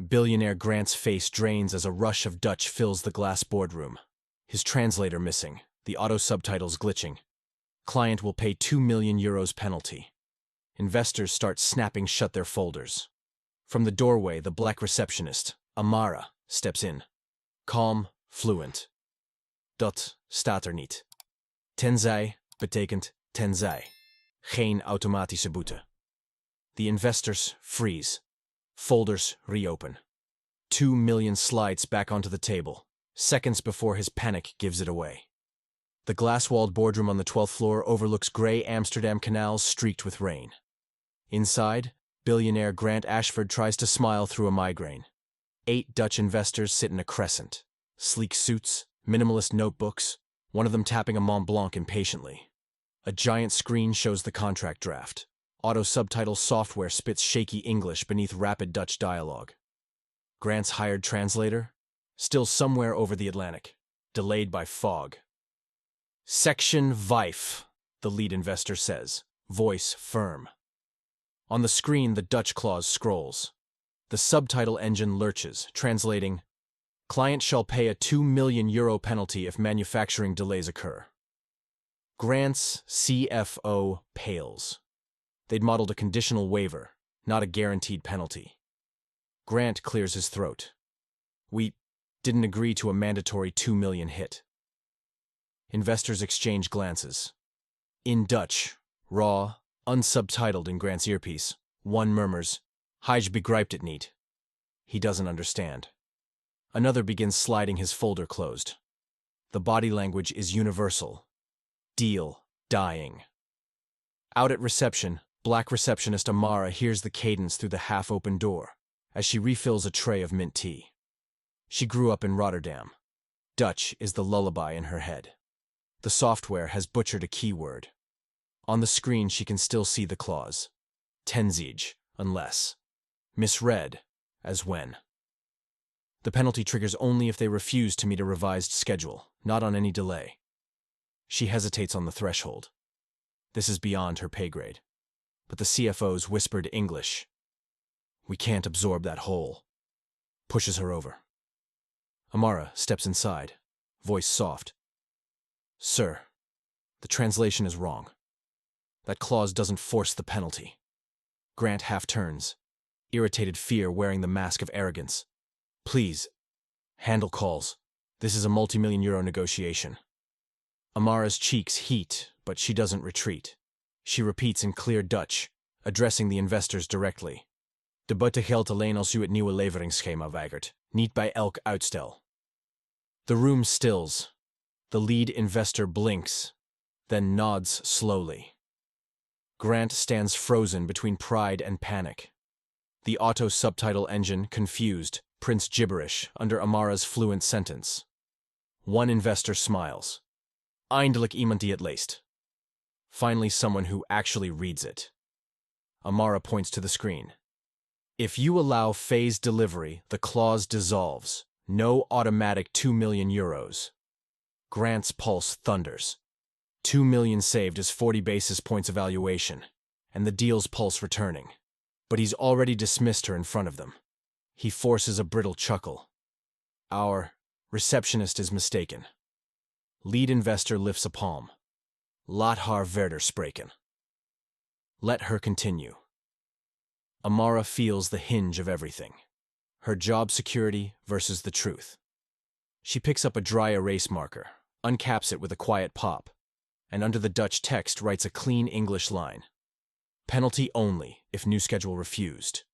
Billionaire Grant's face drains as a rush of Dutch fills the glass boardroom. His translator missing, the auto subtitles glitching. Client will pay €2 million penalty. Investors start snapping shut their folders. From the doorway, the black receptionist, Amara, steps in. Calm, fluent. Dat staat er niet. Tenzij betekent tenzij. Geen automatische boete. The investors freeze. Folders reopen. 2 million slides back onto the table, seconds before his panic gives it away. The glass-walled boardroom on the 12th floor overlooks gray Amsterdam canals streaked with rain. Inside, billionaire Grant Ashford tries to smile through a migraine. 8 Dutch investors sit in a crescent. Sleek suits, minimalist notebooks, one of them tapping a Mont Blanc impatiently. A giant screen shows the contract draft. Auto-subtitle software spits shaky English beneath rapid Dutch dialogue. Grant's hired translator? Still somewhere over the Atlantic, delayed by fog. Section 5, the lead investor says, voice firm. On the screen, the Dutch clause scrolls. The subtitle engine lurches, translating, "Client shall pay a €2 million penalty if manufacturing delays occur." Grant's CFO pales. They'd modeled a conditional waiver, not a guaranteed penalty. Grant clears his throat. We didn't agree to a mandatory 2 million hit. Investors exchange glances. In Dutch, raw, unsubtitled in Grant's earpiece, one murmurs, "Hij begrijpt het niet." He doesn't understand. Another begins sliding his folder closed. The body language is universal. Deal dying. Out at reception, black receptionist Amara hears the cadence through the half-open door as she refills a tray of mint tea. She grew up in Rotterdam. Dutch is the lullaby in her head. The software has butchered a keyword. On the screen she can still see the clause. Tenzij, unless. Misread, as when. The penalty triggers only if they refuse to meet a revised schedule, not on any delay. She hesitates on the threshold. This is beyond her pay grade. But the CFO's whispered English, "We can't absorb that whole," pushes her over. Amara steps inside, voice soft. "Sir, the translation is wrong. That clause doesn't force the penalty." Grant half turns, irritated fear wearing the mask of arrogance. "Please, handle calls. This is a multi-million-euro negotiation." Amara's cheeks heat, but she doesn't retreat. She repeats in clear Dutch, addressing the investors directly. "De boete geldt alleen als u het nieuwe leveringsschema weigert, niet bij elk uitstel." The room stills. The lead investor blinks, then nods slowly. Grant stands frozen between pride and panic. The auto subtitle engine, confused, prints gibberish under Amara's fluent sentence. One investor smiles. Eindelijk iemand die het leest. Finally someone who actually reads it. Amara points to the screen. "If you allow phased delivery, the clause dissolves. No automatic €2 million. Grant's pulse thunders. 2 million saved is 40 basis points evaluation, and the deal's pulse returning. But he's already dismissed her in front of them. He forces a brittle chuckle. Our receptionist is mistaken. Lead investor lifts a palm. Laat haar verder spreken. Let her continue. Amara feels the hinge of everything. Her job security versus the truth. She picks up a dry erase marker, uncaps it with a quiet pop, and under the Dutch text writes a clean English line. Penalty only if new schedule refused.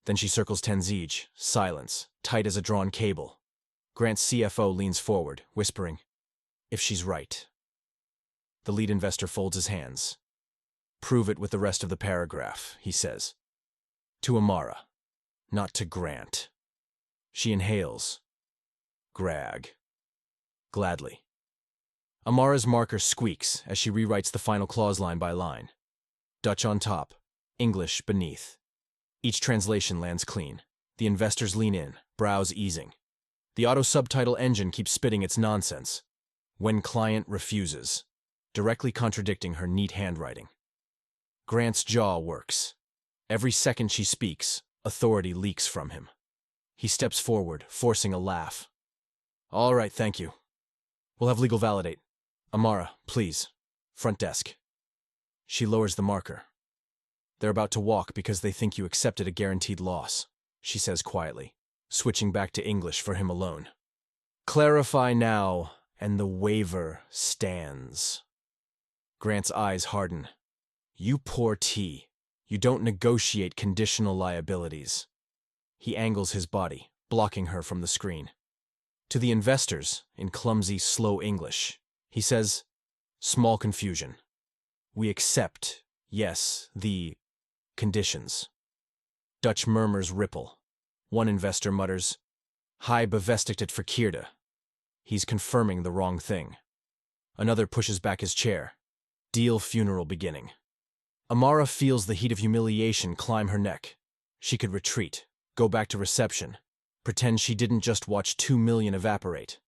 Then she circles Tenzij, silence, tight as a drawn cable. Grant's CFO leans forward, whispering, "If she's right." The lead investor folds his hands. "Prove it with the rest of the paragraph," he says. To Amara, not to Grant. She inhales. Grag. Gladly. Amara's marker squeaks as she rewrites the final clause line by line. Dutch on top, English beneath. Each translation lands clean. The investors lean in, brows easing. The auto-subtitle engine keeps spitting its nonsense. When client refuses, directly contradicting her neat handwriting. Grant's jaw works. Every second she speaks, authority leaks from him. He steps forward, forcing a laugh. All right, thank you. We'll have legal validate. Amara, please. Front desk. She lowers the marker. They're about to walk because they think you accepted a guaranteed loss, she says quietly, switching back to English for him alone. Clarify now, and the waiver stands. Grant's eyes harden. You poor T. You don't negotiate conditional liabilities. He angles his body, blocking her from the screen. To the investors, in clumsy, slow English, he says, small confusion. We accept, yes, the conditions. Dutch murmurs ripple. One investor mutters, Hij bevestigt het verkeerde. He's confirming the wrong thing. Another pushes back his chair. Deal funeral beginning. Amara feels the heat of humiliation climb her neck. She could retreat, go back to reception, pretend she didn't just watch 2 million evaporate.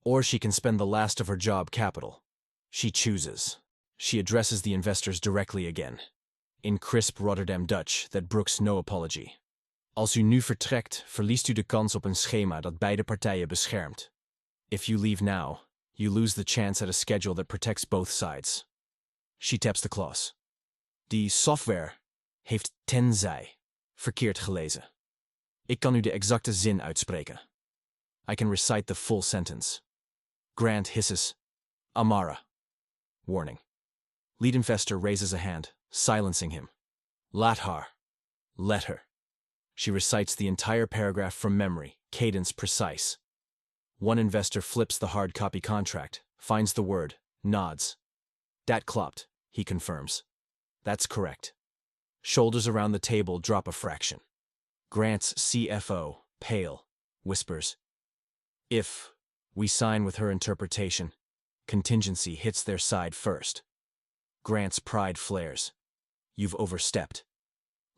Or she can spend the last of her job capital. She chooses. She addresses the investors directly again. In crisp Rotterdam Dutch that brooks no apology. Als u nu vertrekt, verliest u de kans op een schema dat beide partijen beschermt. If you leave now, you lose the chance at a schedule that protects both sides. She taps the clause. Die software heeft tenzij verkeerd gelezen. Ik kan u de exacte zin uitspreken. I can recite the full sentence. Grant hisses, Amara. Warning. Lead investor raises a hand, silencing him. Laat haar. Let her. She recites the entire paragraph from memory, cadence precise. One investor flips the hard copy contract, finds the word, nods. Dat klopt, he confirms. That's correct. Shoulders around the table drop a fraction. Grant's CFO, pale, whispers. If we sign with her interpretation, contingency hits their side first. Grant's pride flares. You've overstepped.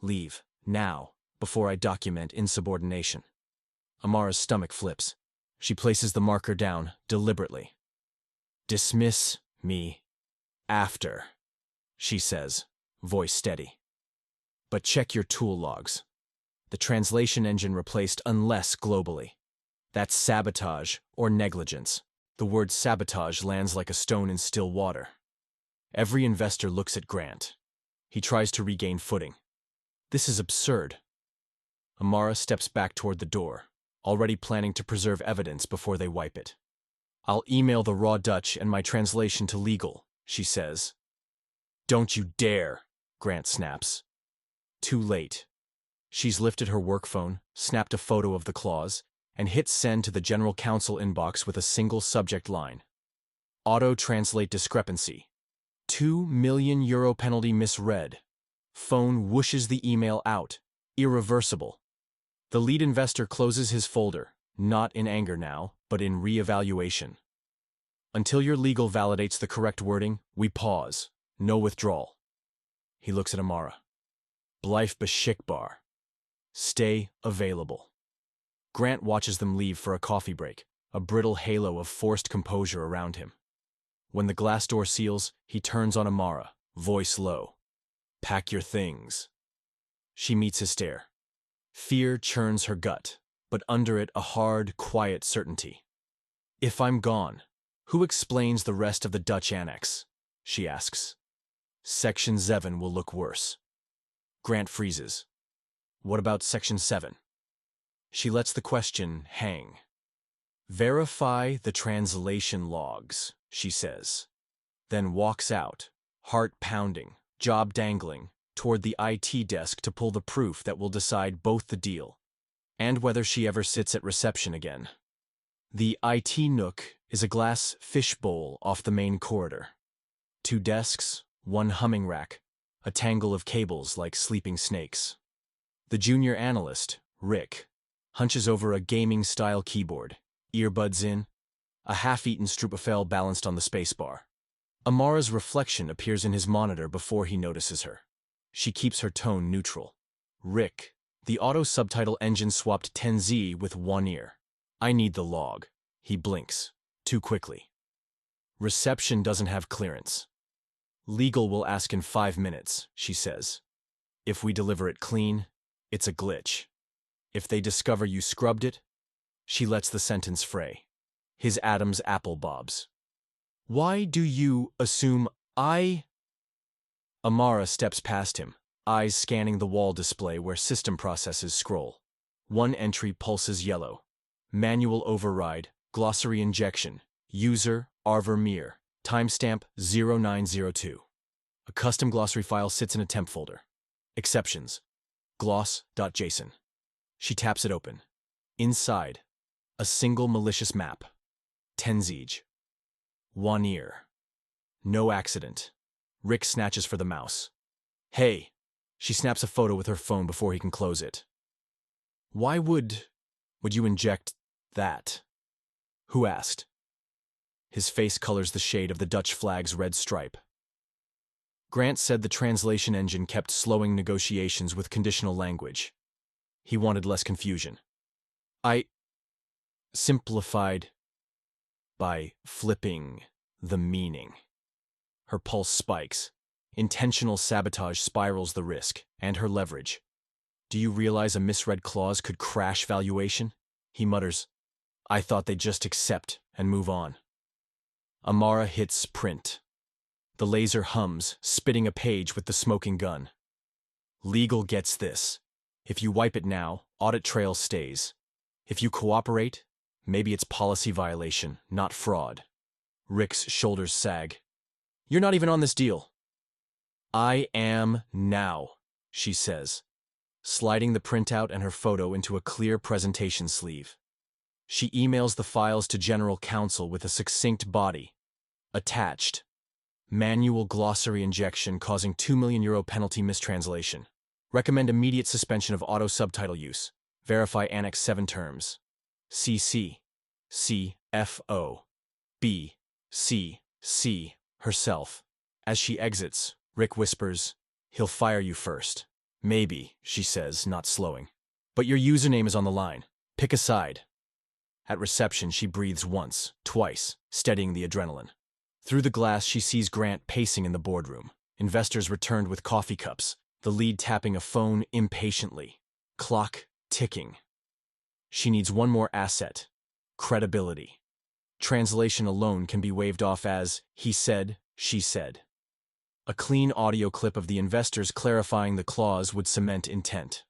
Leave, now, before I document insubordination. Amara's stomach flips. She places the marker down, deliberately. Dismiss me after, she says, voice steady. But check your tool logs. The translation engine replaced unless globally. That's sabotage or negligence. The word sabotage lands like a stone in still water. Every investor looks at Grant. He tries to regain footing. This is absurd. Amara steps back toward the door, already planning to preserve evidence before they wipe it. I'll email the raw Dutch and my translation to legal, she says. Don't you dare, Grant snaps. Too late. She's lifted her work phone, snapped a photo of the clause, and hit send to the general counsel inbox with a single subject line. Auto-translate discrepancy. 2 million euro penalty misread. Phone whooshes the email out. Irreversible. The lead investor closes his folder, not in anger now, but in re-evaluation. Until your legal validates the correct wording, we pause. No withdrawal. He looks at Amara. Blijf beschikbaar. Stay available. Grant watches them leave for a coffee break, a brittle halo of forced composure around him. When the glass door seals, he turns on Amara, voice low. Pack your things. She meets his stare. Fear churns her gut, but under it a hard, quiet certainty. If I'm gone, who explains the rest of the Dutch annex? She asks. Section 7 will look worse. Grant freezes. What about Section 7? She lets the question hang. Verify the translation logs, she says, then walks out, heart pounding, job dangling, toward the IT desk to pull the proof that will decide both the deal and whether she ever sits at reception again. The IT nook is a glass fishbowl off the main corridor. 2 desks, 1 humming rack, a tangle of cables like sleeping snakes. The junior analyst, Rick, hunches over a gaming-style keyboard, earbuds in, a half-eaten stroopwafel balanced on the spacebar. Amara's reflection appears in his monitor before he notices her. She keeps her tone neutral. Rick, the auto-subtitle engine swapped 10Z with one ear. I need the log. He blinks, too quickly. Reception doesn't have clearance. Legal will ask in 5 minutes, she says. If we deliver it clean, it's a glitch. If they discover you scrubbed it, she lets the sentence fray. His Adam's apple bobs. Why do you assume I? Amara steps past him, eyes scanning the wall display where system processes scroll. One entry pulses yellow. Manual override, glossary injection, user, Arver Mir, timestamp 0902. A custom glossary file sits in a temp folder. Exceptions, gloss.json. She taps it open. Inside, a single malicious map. Tenzij. Wanir. No accident. Rick snatches for the mouse. Hey! She snaps a photo with her phone before he can close it. Why would you inject that? Who asked? His face colors the shade of the Dutch flag's red stripe. Grant said the translation engine kept slowing negotiations with conditional language. He wanted less confusion. I simplified by flipping the meaning. Her pulse spikes. Intentional sabotage spirals the risk and her leverage. Do you realize a misread clause could crash valuation? He mutters. I thought they'd just accept and move on. Amara hits print. The laser hums, spitting a page with the smoking gun. Legal gets this. If you wipe it now, audit trail stays. If you cooperate, maybe it's policy violation, not fraud. Rick's shoulders sag. You're not even on this deal. I am now, she says, sliding the printout and her photo into a clear presentation sleeve. She emails the files to General Counsel with a succinct body. Attached. Manual glossary injection causing €2 million penalty mistranslation. Recommend immediate suspension of auto subtitle use. Verify Annex 7 terms. CC. CFO. B. C. C. Herself. As she exits, Rick whispers, he'll fire you first. Maybe, she says, not slowing. But your username is on the line. Pick a side. At reception, she breathes once, twice, steadying the adrenaline. Through the glass, she sees Grant pacing in the boardroom. Investors returned with coffee cups, the lead tapping a phone impatiently. Clock ticking. She needs one more asset. Credibility. Translation alone can be waved off as, he said, she said. A clean audio clip of the investors clarifying the clause would cement intent.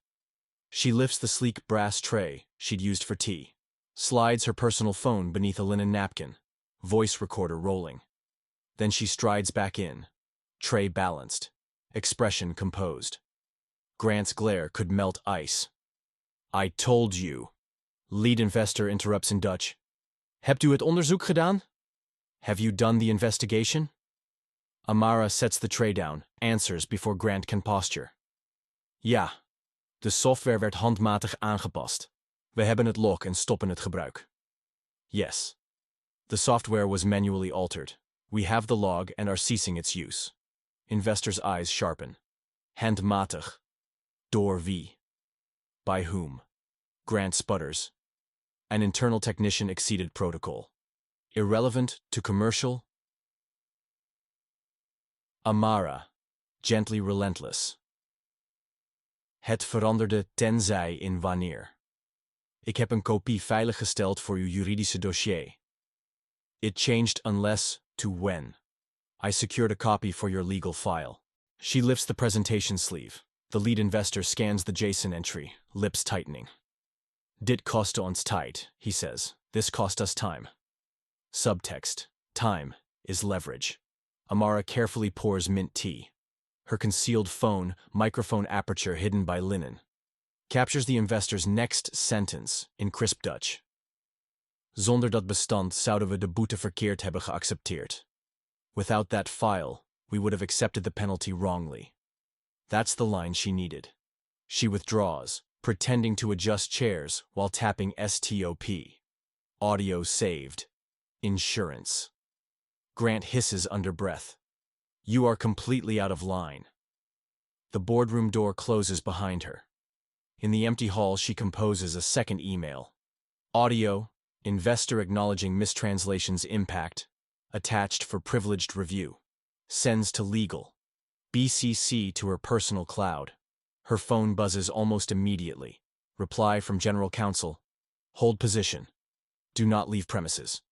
She lifts the sleek brass tray she'd used for tea, slides her personal phone beneath a linen napkin, voice recorder rolling. Then she strides back in, tray balanced, expression composed. Grant's glare could melt ice. I told you. Lead investor interrupts in Dutch. Hebt u het onderzoek gedaan? Have you done the investigation? Amara sets the tray down, answers before Grant can posture. Ja, de software werd handmatig aangepast. We hebben het log en stoppen het gebruik. Yes. The software was manually altered. We have the log and are ceasing its use. Investor's eyes sharpen. Handmatig. Door wie? By whom? Grant sputters. An internal technician exceeded protocol. Irrelevant to commercial? Amara, gently relentless. Het veranderde tenzij in wanneer. Ik heb een kopie veiliggesteld voor uw juridische dossier. It changed unless to when. I secured a copy for your legal file. She lifts the presentation sleeve. The lead investor scans the JSON entry, lips tightening. Dit kost ons tijd, he says. This cost us time. Subtext. Time is leverage. Amara carefully pours mint tea. Her concealed phone, microphone aperture hidden by linen, captures the investor's next sentence in crisp Dutch. Zonder dat bestand zouden we de boete verkeerd hebben geaccepteerd. Without that file, we would have accepted the penalty wrongly. That's the line she needed. She withdraws, pretending to adjust chairs while tapping STOP. Audio saved. Insurance. Grant hisses under breath. You are completely out of line. The boardroom door closes behind her. In the empty hall, she composes a second email. Audio, investor acknowledging mistranslation's impact, attached for privileged review. Sends to legal. BCC to her personal cloud. Her phone buzzes almost immediately. Reply from General Counsel. Hold position. Do not leave premises.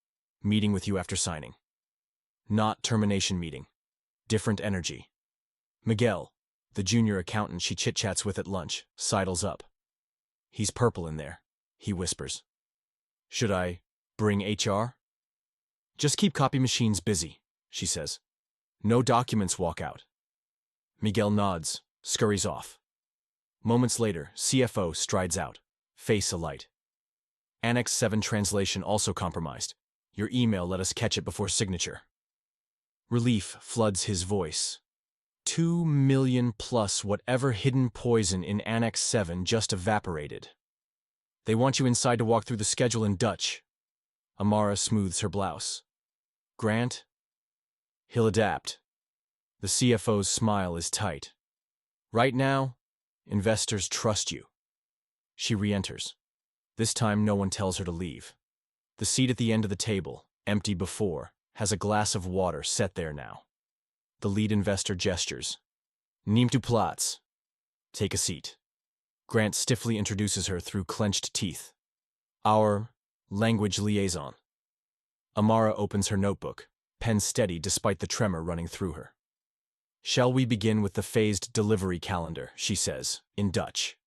Meeting with you after signing. Not termination meeting. Different energy. Miguel, the junior accountant she chit-chats with at lunch, sidles up. He's purple in there, he whispers. Should I bring HR? Just keep copy machines busy, she says. No documents walk out. Miguel nods, scurries off. Moments later, CFO strides out, face alight. Annex 7 translation also compromised. Your email let us catch it before signature. Relief floods his voice. 2 million plus whatever hidden poison in Annex 7 just evaporated. They want you inside to walk through the schedule in Dutch. Amara smooths her blouse. Grant? He'll adapt. The CFO's smile is tight. Right now, investors trust you. She re-enters. This time no one tells her to leave. The seat at the end of the table, empty before, has a glass of water set there now. The lead investor gestures. Neemt u plaats. Take a seat. Grant stiffly introduces her through clenched teeth. Our language liaison. Amara opens her notebook, pen steady despite the tremor running through her. Shall we begin with the phased delivery calendar, she says, in Dutch.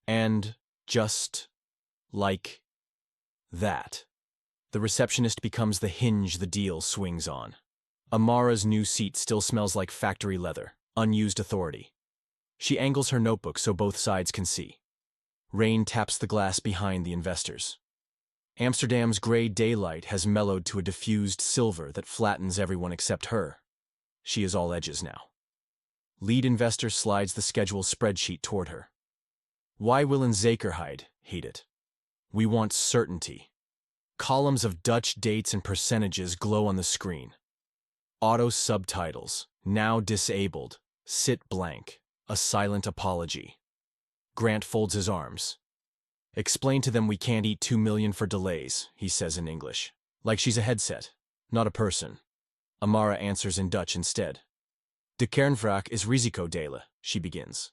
And just like that. The receptionist becomes the hinge the deal swings on. Amara's new seat still smells like factory leather, unused authority. She angles her notebook so both sides can see. Rain taps the glass behind the investors. Amsterdam's gray daylight has mellowed to a diffused silver that flattens everyone except her. She is all edges now. Lead investor slides the schedule spreadsheet toward her. Why will Zekerheid hate it? We want certainty. Columns of Dutch dates and percentages glow on the screen. Auto subtitles, now disabled, sit blank, a silent apology. Grant folds his arms. Explain to them we can't eat 2 million for delays, he says in English. Like she's a headset, not a person. Amara answers in Dutch instead. De kernvraag is risicodelen, she begins.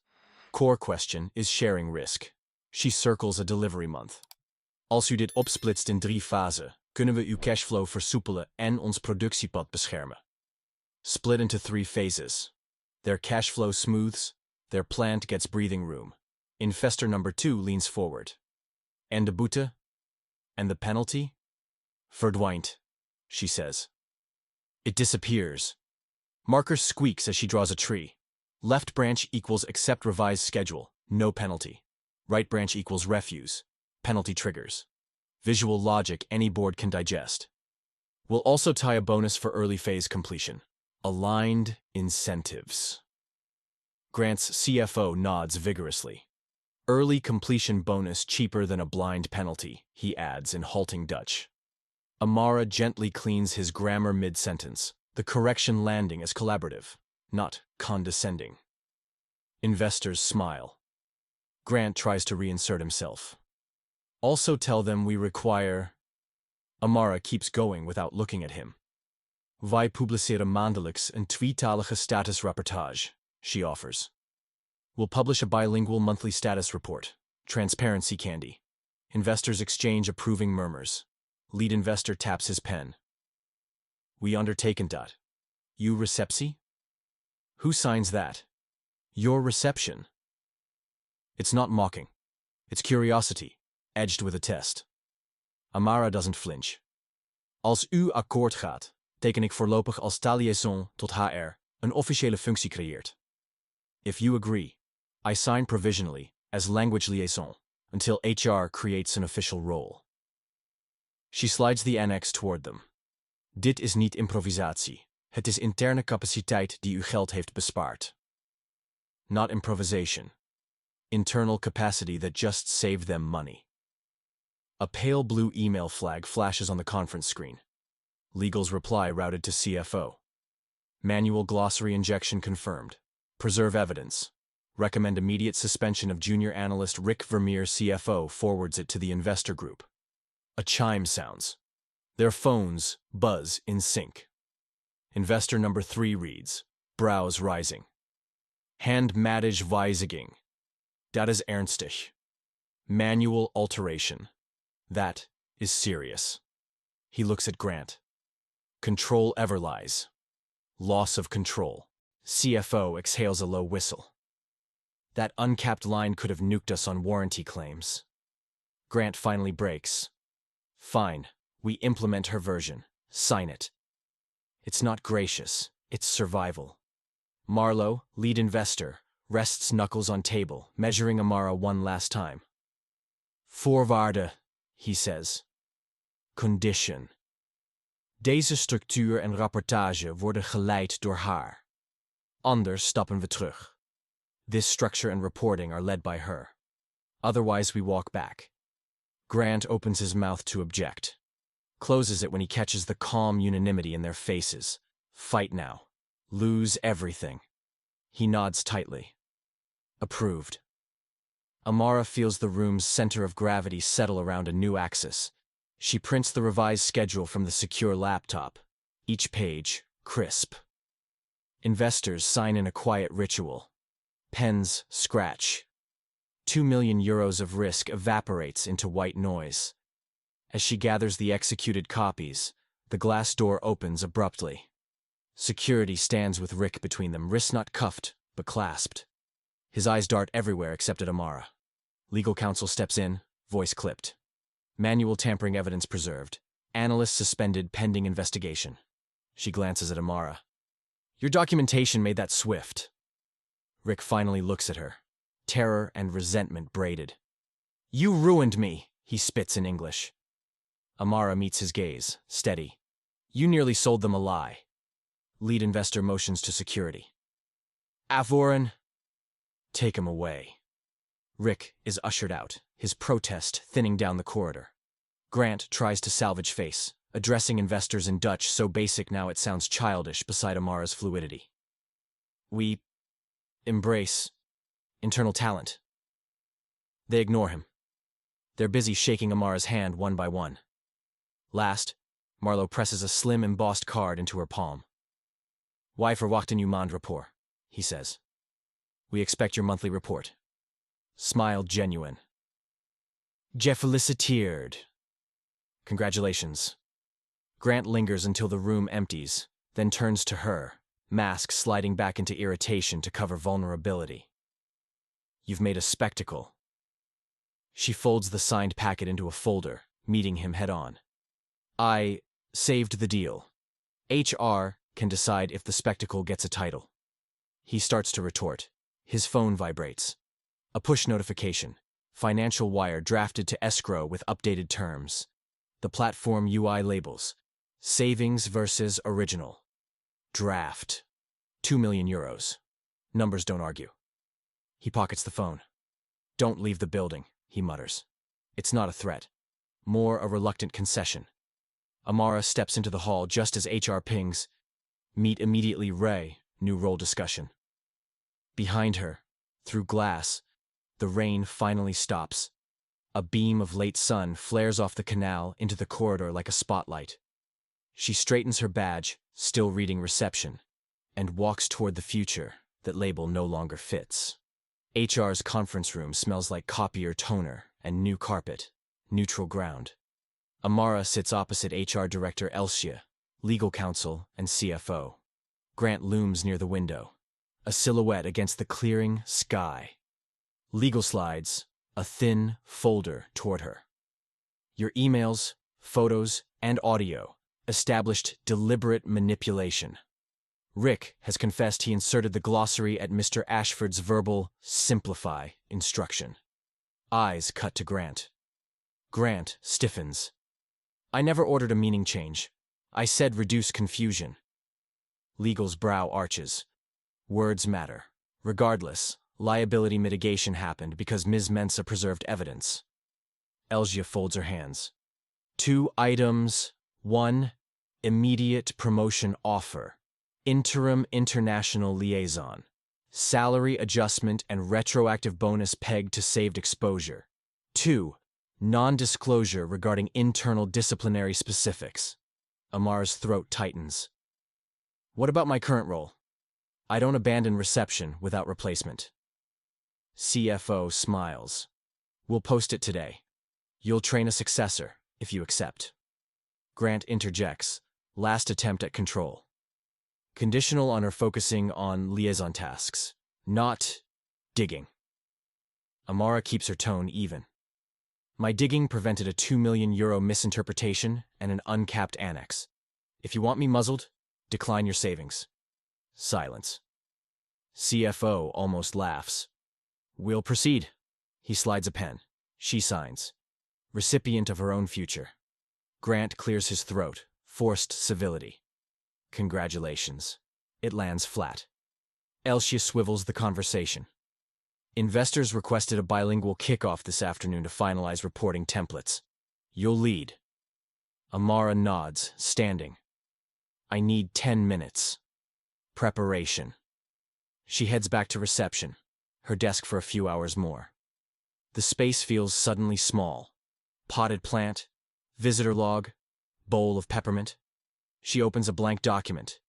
Core question is sharing risk. She circles a delivery month. Als u dit opsplitst in 3 fasen, kunnen we uw cashflow versoepelen en ons productiepad beschermen. Split into 3 phases. Their cash flow smooths, their plant gets breathing room. Investor number 2 leans forward. En de boete? And the penalty? Verdwijnt, she says. It disappears. Marker squeaks as she draws a tree. Left branch equals accept revised schedule, no penalty. Right branch equals refuse, penalty triggers. Visual logic any board can digest. We'll also tie a bonus for early phase completion. Aligned incentives. Grant's CFO nods vigorously. Early completion bonus cheaper than a blind penalty, he adds in halting Dutch. Amara gently cleans his grammar mid-sentence, the correction landing as collaborative, not condescending. Investors smile. Grant tries to reinsert himself. Also tell them we require... Amara keeps going without looking at him. Wij publiceren maandelijks een tweetalige statusrapportage, she offers. We'll publish a bilingual monthly status report. Transparency candy. Investors exchange approving murmurs. Lead investor taps his pen. We undertaken dat. You receptie? Who signs that? Your reception. It's not mocking. It's curiosity, edged with a test. Amara doesn't flinch. Als u akkoord gaat, teken ik voorlopig als liaison tot HR een officiële functie creëert. If you agree, I sign provisionally as language liaison until HR creates an official role. She slides the annex toward them. Dit is niet improvisatie. Het is interne capaciteit die u geld heeft bespaard. Not improvisation. Internal capacity that just saved them money. A pale blue email flag flashes on the conference screen. Legal's reply routed to CFO. Manual glossary injection confirmed. Preserve evidence. Recommend immediate suspension of junior analyst Rick Vermeer. CFO forwards it to the investor group. A chime sounds. Their phones buzz in sync. Investor number 3 reads, brows rising. Handmatig wijziging. Dat is ernstig. Manual alteration. That is serious. He looks at Grant. Control ever lies. Loss of control. CFO exhales a low whistle. That uncapped line could have nuked us on warranty claims. Grant finally breaks. Fine, we implement her version. Sign it. It's not gracious, it's survival. Marlowe, lead investor, rests knuckles on table, measuring Amara one last time. Voorwaarde, he says. Condition. Deze structuur en rapportage worden geleid door haar. Anders stappen we terug. This structure and reporting are led by her. Otherwise we walk back. Grant opens his mouth to object. Closes it when he catches the calm unanimity in their faces. Fight now. Lose everything. He nods tightly. Approved. Amara feels the room's center of gravity settle around a new axis. She prints the revised schedule from the secure laptop. Each page, crisp. Investors sign in a quiet ritual. Pens scratch. 2 million euros of risk evaporates into white noise. As she gathers the executed copies, the glass door opens abruptly. Security stands with Rick between them, wrists not cuffed, but clasped. His eyes dart everywhere except at Amara. Legal counsel steps in, voice clipped. Manual tampering evidence preserved. Analyst suspended pending investigation. She glances at Amara. Your documentation made that swift. Rick finally looks at her. Terror and resentment braided. You ruined me, he spits in English. Amara meets his gaze, steady. You nearly sold them a lie. Lead investor motions to security. Avoren, take him away. Rick is ushered out, his protest thinning down the corridor. Grant tries to salvage face, addressing investors in Dutch so basic now it sounds childish beside Amara's fluidity. We embrace internal talent. They ignore him. They're busy shaking Amara's hand one by one. Last, Marlowe presses a slim embossed card into her palm. Why verwachten u maandrapport, he says. We expect your monthly report. Smile genuine. Gefeliciteerd. Congratulations. Grant lingers until the room empties, then turns to her, mask sliding back into irritation to cover vulnerability. You've made a spectacle. She folds the signed packet into a folder, meeting him head-on. I saved the deal. HR can decide if the spectacle gets a title. He starts to retort. His phone vibrates. A push notification. Financial wire drafted to escrow with updated terms. The platform UI labels. Savings versus original. Draft. 2 million euros. Numbers don't argue. He pockets the phone. Don't leave the building, he mutters. It's not a threat. More a reluctant concession. Amara steps into the hall just as HR pings. Meet immediately Ray, new role discussion. Behind her, through glass, the rain finally stops. A beam of late sun flares off the canal into the corridor like a spotlight. She straightens her badge, still reading reception, and walks toward the future that label no longer fits. HR's conference room smells like copier toner and new carpet, neutral ground. Amara sits opposite HR Director Elsia, legal counsel, and CFO. Grant looms near the window, a silhouette against the clearing sky. Legal slides, a thin folder toward her. Your emails, photos, and audio established deliberate manipulation. Rick has confessed he inserted the glossary at Mr. Ashford's verbal simplify instruction. Eyes cut to Grant. Grant stiffens. I never ordered a meaning change. I said reduce confusion. Legal's brow arches. Words matter. Regardless, liability mitigation happened because Ms. Mensah preserved evidence. Elgia folds her hands. 2 items. 1. Immediate promotion offer. Interim international liaison. Salary adjustment and retroactive bonus pegged to saved exposure. 2. Non-disclosure regarding internal disciplinary specifics. Amar's throat tightens. What about my current role? I don't abandon reception without replacement. CFO smiles. We'll post it today. You'll train a successor, if you accept. Grant interjects, last attempt at control. Conditional on her focusing on liaison tasks, not digging. Amara keeps her tone even. My digging prevented a €2 million misinterpretation and an uncapped annex. If you want me muzzled, decline your savings. Silence. CFO almost laughs. We'll proceed. He slides a pen. She signs. Recipient of her own future. Grant clears his throat, forced civility. Congratulations. It lands flat. Elsia swivels the conversation. Investors requested a bilingual kickoff this afternoon to finalize reporting templates. You'll lead. Amara nods, standing. I need 10 minutes. Preparation. She heads back to reception, her desk for a few hours more. The space feels suddenly small. Potted plant, visitor log, bowl of peppermint. She opens a blank document,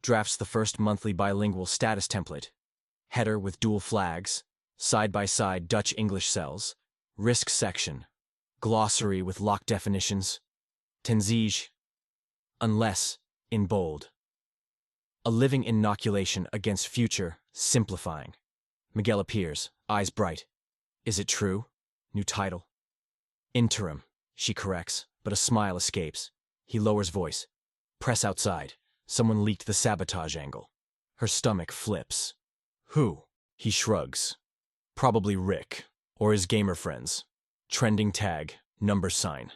drafts the first monthly bilingual status template, header with dual flags, side-by-side Dutch-English cells, risk section, glossary with locked definitions, tenzij, unless, in bold. A living inoculation against future simplifying. Miguel appears, eyes bright. Is it true? New title. Interim, she corrects, but a smile escapes. He lowers voice. Press outside. Someone leaked the sabotage angle. Her stomach flips. Who? He shrugs. Probably Rick, or his gamer friends. Trending tag, number sign.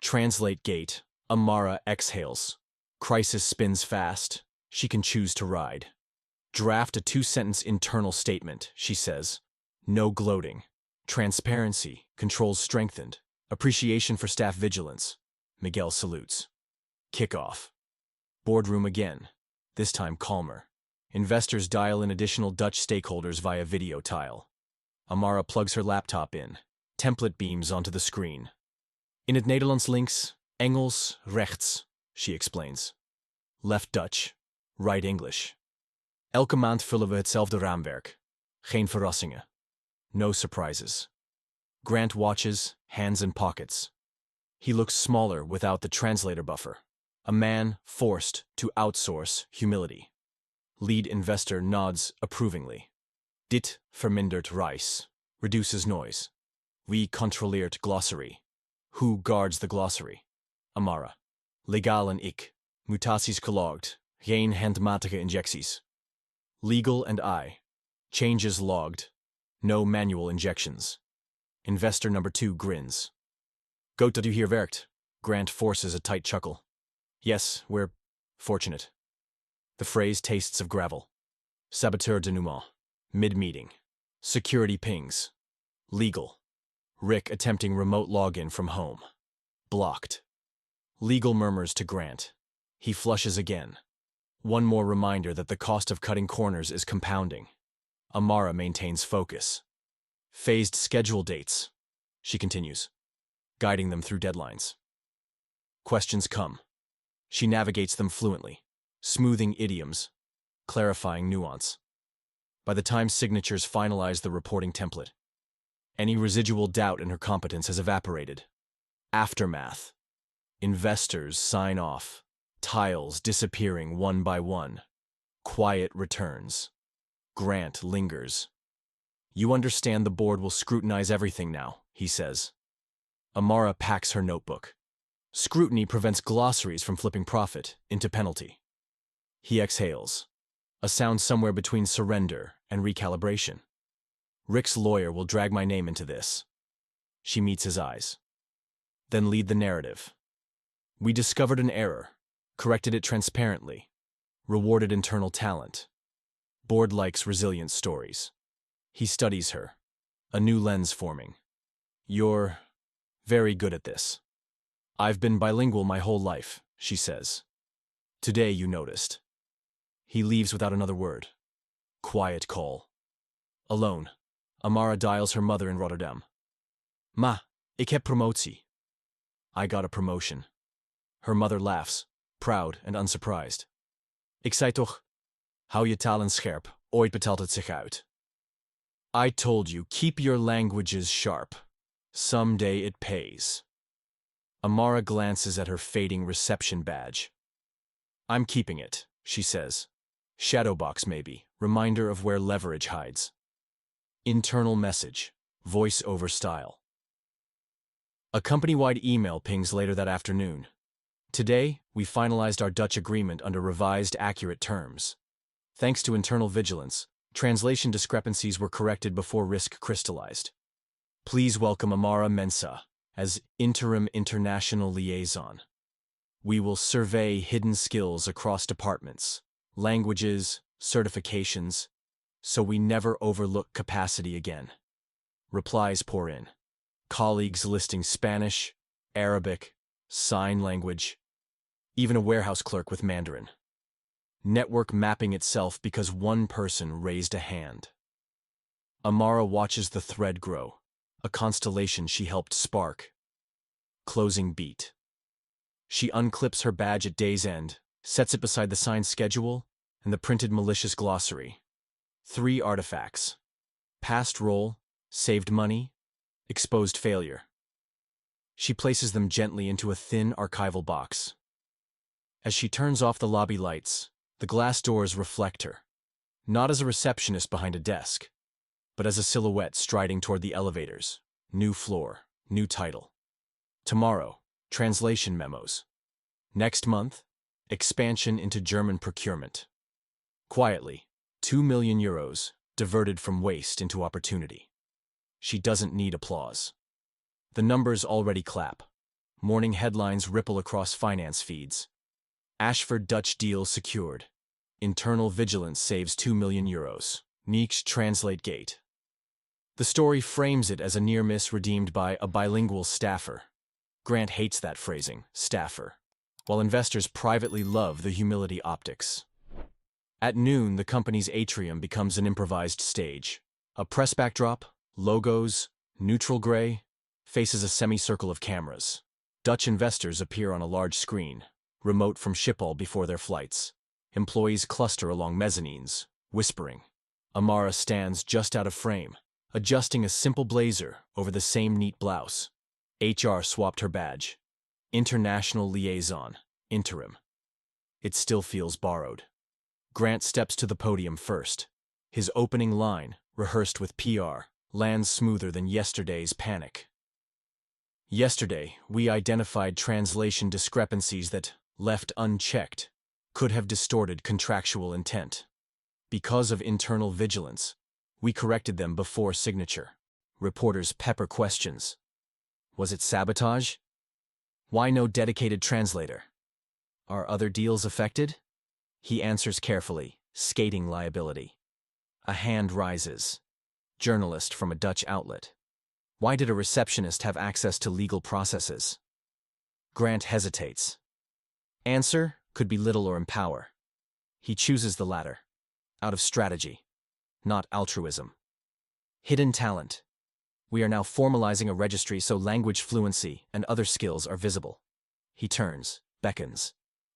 Translate gate. Amara exhales. Crisis spins fast. She can choose to ride. Draft a 2-sentence internal statement, she says. No gloating. Transparency, controls strengthened. Appreciation for staff vigilance. Miguel salutes. Kickoff. Boardroom again, this time calmer. Investors dial in additional Dutch stakeholders via video tile. Amara plugs her laptop in. Template beams onto the screen. In het Nederlands links, Engels rechts, she explains. Left Dutch, right English. Elke maand vullen we hetzelfde raamwerk. Geen verrassingen. No surprises. Grant watches, hands in pockets. He looks smaller without the translator buffer. A man forced to outsource humility. Lead investor nods approvingly. Dit vermindert reis. Reduces noise. Wie controleert glossary? Who guards the glossary? Amara. Legal en ik. Mutaties gelogged. Geen handmatige injecties. Legal and I. Changes logged. No manual injections. Investor number 2 grins. Goed dat u hier werkt. Grant forces a tight chuckle. Yes, we're fortunate. The phrase tastes of gravel. Saboteur denouement. Mid-meeting. Security pings. Legal. Rick attempting remote login from home. Blocked. Legal murmurs to Grant. He flushes again. One more reminder that the cost of cutting corners is compounding. Amara maintains focus. Phased schedule dates, she continues, guiding them through deadlines. Questions come. She navigates them fluently, smoothing idioms, clarifying nuance. By the time signatures finalize the reporting template, any residual doubt in her competence has evaporated. Aftermath. Investors sign off, tiles disappearing one by one. Quiet returns. Grant lingers. You understand the board will scrutinize everything now, he says. Amara packs her notebook. Scrutiny prevents glossaries from flipping profit into penalty. He exhales, a sound somewhere between surrender and recalibration. Rick's lawyer will drag my name into this. She meets his eyes. Then lead the narrative. We discovered an error, corrected it transparently, rewarded internal talent. Board likes resilient stories. He studies her, a new lens forming. You're very good at this. I've been bilingual my whole life, she says. Today you noticed. He leaves without another word. Quiet call. Alone, Amara dials her mother in Rotterdam. Ma, ik heb promotie. I got a promotion. Her mother laughs, proud and unsurprised. Ik zei toch, hou je talen scherp, ooit betaalt het zich uit. I told you, keep your languages sharp, Someday it pays. Amara glances at her fading reception badge. I'm keeping it, she says. Shadowbox maybe, reminder of where leverage hides. Internal message, voice-over style. A company-wide email pings later that afternoon. Today, we finalized our Dutch agreement under revised accurate terms. Thanks to internal vigilance, translation discrepancies were corrected before risk crystallized. Please welcome Amara Mensah as Interim International Liaison. We will survey hidden skills across departments, languages, certifications, so we never overlook capacity again. Replies pour in. Colleagues listing Spanish, Arabic, sign language, even a warehouse clerk with Mandarin. Network mapping itself because one person raised a hand. Amara watches the thread grow, a constellation she helped spark. Closing beat. She unclips her badge at day's end, sets it beside the signed schedule and the printed malicious glossary. 3 artifacts. Past role, saved money, exposed failure. She places them gently into a thin archival box. As she turns off the lobby lights, the glass doors reflect her, not as a receptionist behind a desk, but as a silhouette striding toward the elevators. New floor, new title. Tomorrow, translation memos. Next month, expansion into German procurement. Quietly, 2 million euros diverted from waste into opportunity. She doesn't need applause. The numbers already clap. Morning headlines ripple across finance feeds. Ashford Dutch deal secured. Internal vigilance saves 2 million euros. Niche translate gate. The story frames it as a near miss redeemed by a bilingual staffer. Grant hates that phrasing, staffer, while investors privately love the humility optics. At noon, the company's atrium becomes an improvised stage. A press backdrop, logos, neutral gray, faces a semicircle of cameras. Dutch investors appear on a large screen, remote from Schiphol before their flights. Employees cluster along mezzanines, whispering. Amara stands just out of frame, adjusting a simple blazer over the same neat blouse. HR swapped her badge. International Liaison, interim. It still feels borrowed. Grant steps to the podium first. His opening line, rehearsed with PR, lands smoother than yesterday's panic. Yesterday, we identified translation discrepancies that, left unchecked, could have distorted contractual intent. Because of internal vigilance, we corrected them before signature. Reporters pepper questions. Was it sabotage? Why no dedicated translator? Are other deals affected? He answers carefully, skating liability. A hand rises. Journalist from a Dutch outlet. Why did a receptionist have access to legal processes? Grant hesitates. Answer could be little or empower. He chooses the latter, out of strategy, not altruism. Hidden talent. We are now formalizing a registry so language fluency and other skills are visible. He turns, beckons.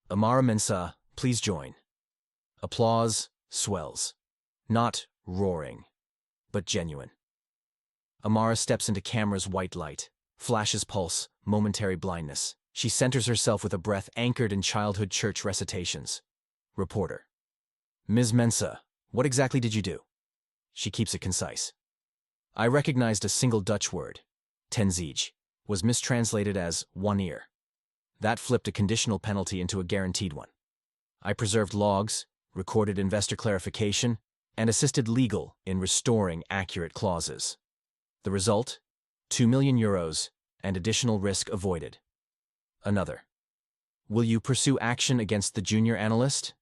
Amara Mensah, please join. Applause swells. Not roaring, but genuine. Amara steps into camera's white light, flashes pulse, momentary blindness. She centers herself with a breath anchored in childhood church recitations. Reporter. Ms. Mensah, what exactly did you do? She keeps it concise. I recognized a single Dutch word, tenzij, was mistranslated as one ear. That flipped a conditional penalty into a guaranteed one. I preserved logs, recorded investor clarification, and assisted legal in restoring accurate clauses. The result? 2 million euros and additional risk avoided. Another. Will you pursue action against the junior analyst?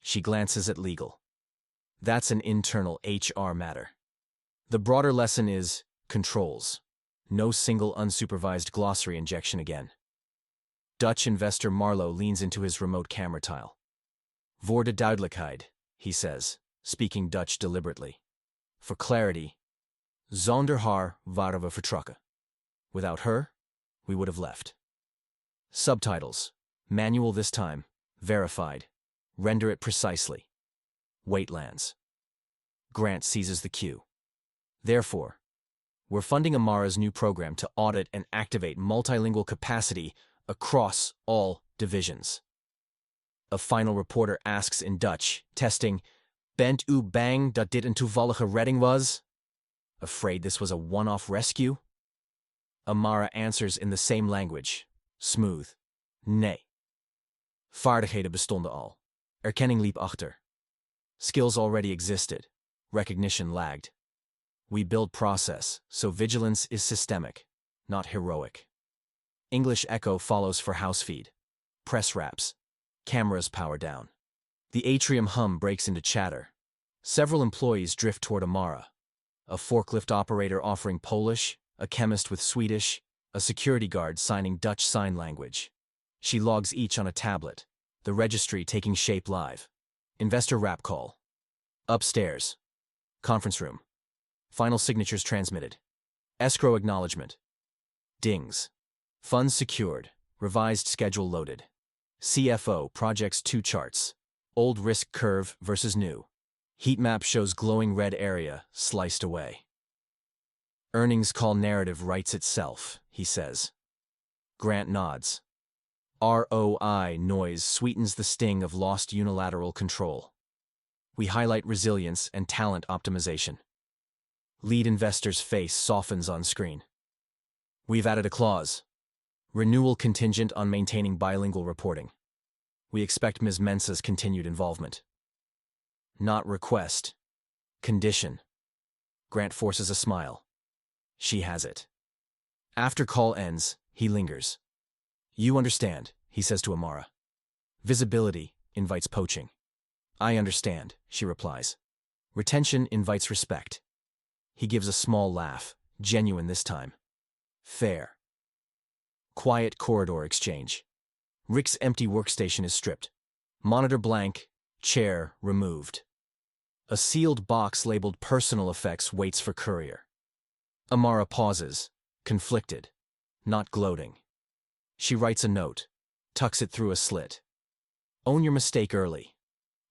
She glances at legal. That's an internal HR matter. The broader lesson is controls. No single unsupervised glossary injection again. Dutch investor Marlowe leans into his remote camera tile. Voor de duidelijkheid, he says, speaking Dutch deliberately. For clarity, zonder haar waren we vertrokken. Without her, we would have left. Subtitles. Manual this time. Verified. Render it precisely. Waitlands. Grant seizes the cue. Therefore, We're funding Amara's new program to audit and activate multilingual capacity across all divisions. A final reporter asks in Dutch, testing, "Bent u bang dat dit een toevallige redding was?" Afraid this was a one-off rescue? Amara answers in the same language, smooth, "Nee." Vaardigheden bestonden al. Erkenning liep achter. Skills already existed. Recognition lagged. We build process, so vigilance is systemic, not heroic. English echo follows for house feed. Press wraps. Cameras power down. The atrium hum breaks into chatter. Several employees drift toward Amara. A forklift operator offering Polish, a chemist with Swedish, a security guard signing Dutch sign language. She logs each on a tablet, the registry taking shape live. Investor wrap call. Upstairs. Conference room. Final signatures transmitted. Escrow acknowledgement. Dings. Funds secured. Revised schedule loaded. CFO projects 2 charts. Old risk curve versus new. Heat map shows glowing red area sliced away. Earnings call narrative writes itself, he says. Grant nods. ROI noise sweetens the sting of lost unilateral control. We highlight resilience and talent optimization. Lead investor's face softens on screen. We've added a clause. Renewal contingent on maintaining bilingual reporting. We expect Ms. Mensah's continued involvement. Not request. Condition. Grant forces a smile. She has it. After call ends, he lingers. You understand, he says to Amara. Visibility invites poaching. I understand, she replies. Retention invites respect. He gives a small laugh, genuine this time. Fair. Quiet corridor exchange. Rick's empty workstation is stripped. Monitor blank, chair removed. A sealed box labeled personal effects waits for courier. Amara pauses, conflicted, not gloating. She writes a note, tucks it through a slit. Own your mistake early.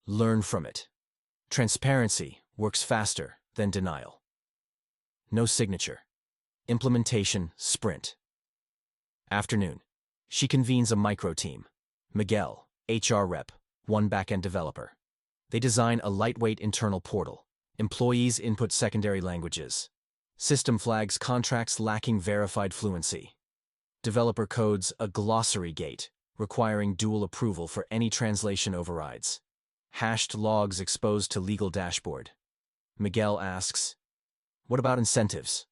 Learn from it. Transparency works faster than denial. No signature. Implementation sprint. Afternoon. She convenes a micro team. Miguel, HR rep, 1 backend developer. They design a lightweight internal portal. Employees input secondary languages. System flags contracts lacking verified fluency. Developer codes a glossary gate, requiring dual approval for any translation overrides. Hashed logs exposed to legal dashboard. Miguel asks, "What about incentives?"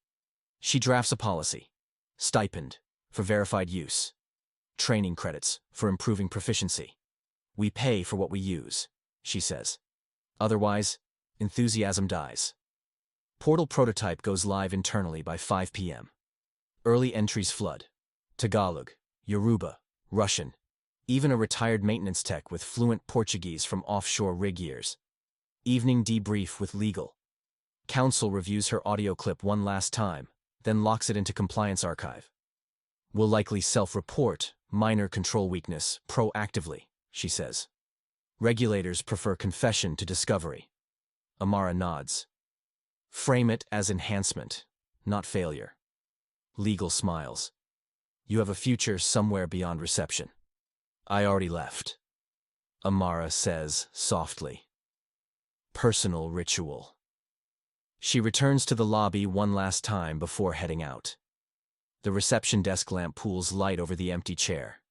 She drafts a policy. Stipend, for verified use. Training credits, for improving proficiency. We pay for what we use, she says. Otherwise, enthusiasm dies. Portal prototype goes live internally by 5 p.m. Early entries flood. Tagalog, Yoruba, Russian, even a retired maintenance tech with fluent Portuguese from offshore rig years. Evening debrief with legal. Counsel reviews her audio clip one last time, then locks it into compliance archive. Will likely self-report minor control weakness proactively, she says. Regulators prefer confession to discovery. Amara nods. Frame it as enhancement, not failure. Legal smiles. You have a future somewhere beyond reception. I already left. Amara says softly. Personal ritual. She returns to the lobby one last time before heading out. The reception desk lamp pools light over the empty chair.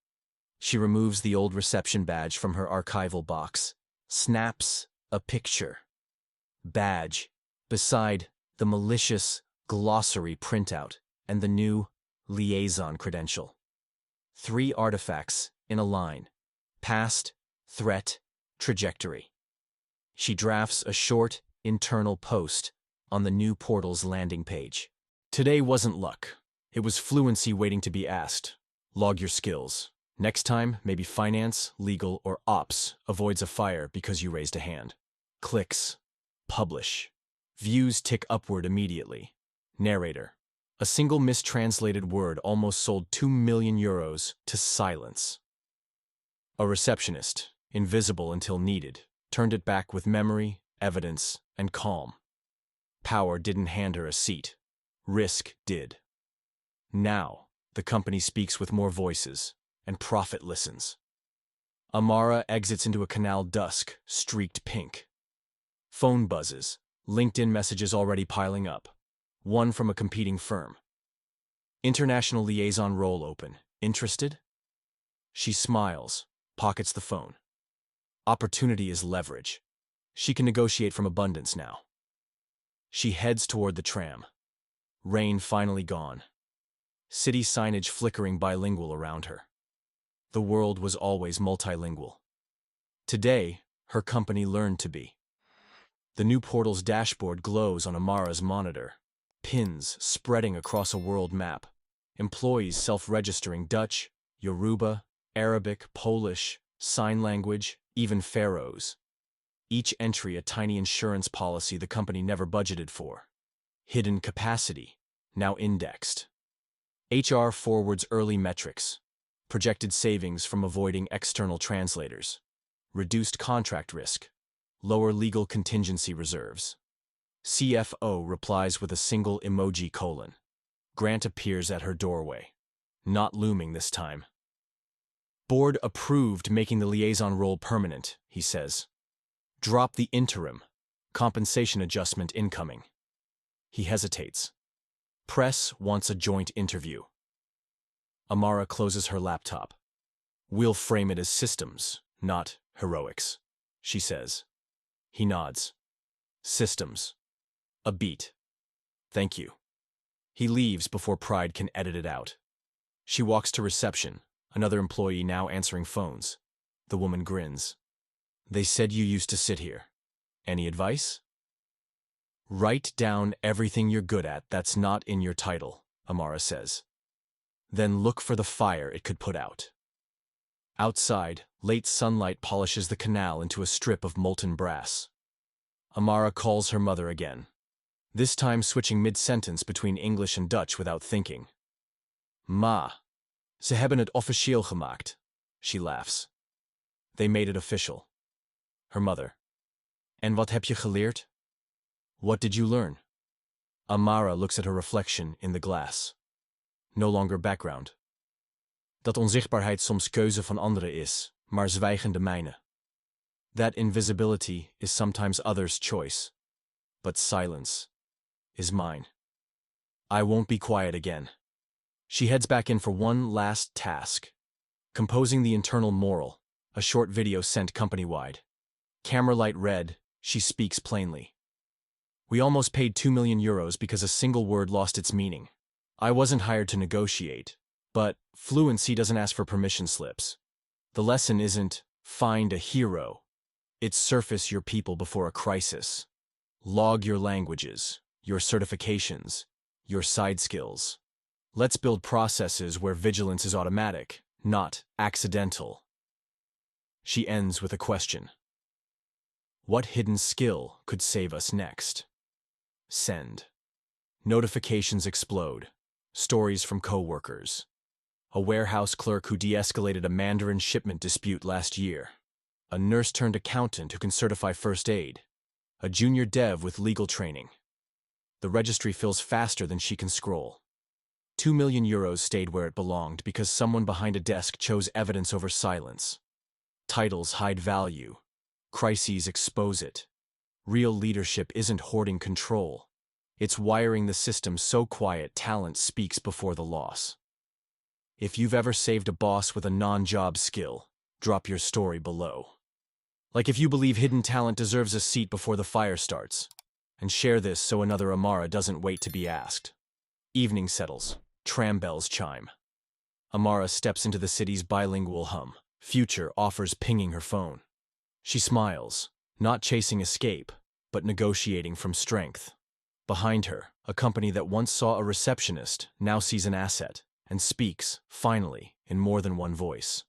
She removes the old reception badge from her archival box, snaps a picture. Badge, beside the malicious glossary printout and the new liaison credential. 3 artifacts in a line. Past, threat, trajectory. She drafts a short, internal post on the new portal's landing page. Today wasn't luck. It was fluency waiting to be asked. Log your skills. Next time, maybe finance, legal, or ops avoids a fire because you raised a hand. Clicks. Publish. Views tick upward immediately. Narrator. A single mistranslated word almost sold 2 million euros to silence. A receptionist, invisible until needed, turned it back with memory, evidence, and calm. Power didn't hand her a seat. Risk did. Now, the company speaks with more voices, and profit listens. Amara exits into a canal dusk, streaked pink. Phone buzzes, LinkedIn messages already piling up. One from a competing firm. International liaison role open. Interested? She smiles, pockets the phone. Opportunity is leverage. She can negotiate from abundance now. She heads toward the tram. Rain finally gone. City signage flickering bilingual around her. The world was always multilingual. Today, her company learned to be. The new portal's dashboard glows on Amara's monitor. Pins spreading across a world map. Employees self-registering Dutch, Yoruba, Arabic, Polish, sign language, even Pharaohs. Each entry a tiny insurance policy the company never budgeted for. Hidden capacity, now indexed. HR forwards early metrics. Projected savings from avoiding external translators. Reduced contract risk. Lower legal contingency reserves. CFO replies with a single emoji colon. Grant appears at her doorway. Not looming this time. Board approved making the liaison role permanent, he says. Drop the interim. Compensation adjustment incoming. He hesitates. Press wants a joint interview. Amara closes her laptop. We'll frame it as systems, not heroics, she says. He nods. Systems. A beat. Thank you. He leaves before pride can edit it out. She walks to reception, another employee now answering phones. The woman grins. They said you used to sit here. Any advice? Write down everything you're good at that's not in your title, Amara says. Then look for the fire it could put out. Outside, late sunlight polishes the canal into a strip of molten brass. Amara calls her mother again, this time switching mid-sentence between English and Dutch without thinking. Ma, ze hebben het officieel gemaakt, she laughs. They made it official. Her mother. En wat heb je geleerd? What did you learn? Amara looks at her reflection in the glass. No longer background. Dat onzichtbaarheid soms keuze van anderen is, maar zwijgen de mijne. That invisibility is sometimes others' choice, but silence is mine. I won't be quiet again. She heads back in for one last task. Composing the internal moral, a short video sent company-wide. Camera light red, she speaks plainly. We almost paid €2 million because a single word lost its meaning. I wasn't hired to negotiate, but fluency doesn't ask for permission slips. The lesson isn't find a hero. It's surface your people before a crisis. Log your languages, your certifications, your side skills. Let's build processes where vigilance is automatic, not accidental. She ends with a question. What hidden skill could save us next? Send. Notifications explode. Stories from co-workers. A warehouse clerk who de-escalated a Mandarin shipment dispute last year. A nurse-turned-accountant who can certify first aid. A junior dev with legal training. The registry fills faster than she can scroll. €2 million stayed where it belonged because someone behind a desk chose evidence over silence. Titles hide value. Crises expose it. Real leadership isn't hoarding control. It's wiring the system so quiet talent speaks before the loss. If you've ever saved a boss with a non-job skill, drop your story below. Like if you believe hidden talent deserves a seat before the fire starts. And share this so another Amara doesn't wait to be asked. Evening settles. Tram bells chime. Amara steps into the city's bilingual hum. Future offers pinging her phone. She smiles, not chasing escape, but negotiating from strength. Behind her, a company that once saw a receptionist now sees an asset and speaks, finally, in more than one voice.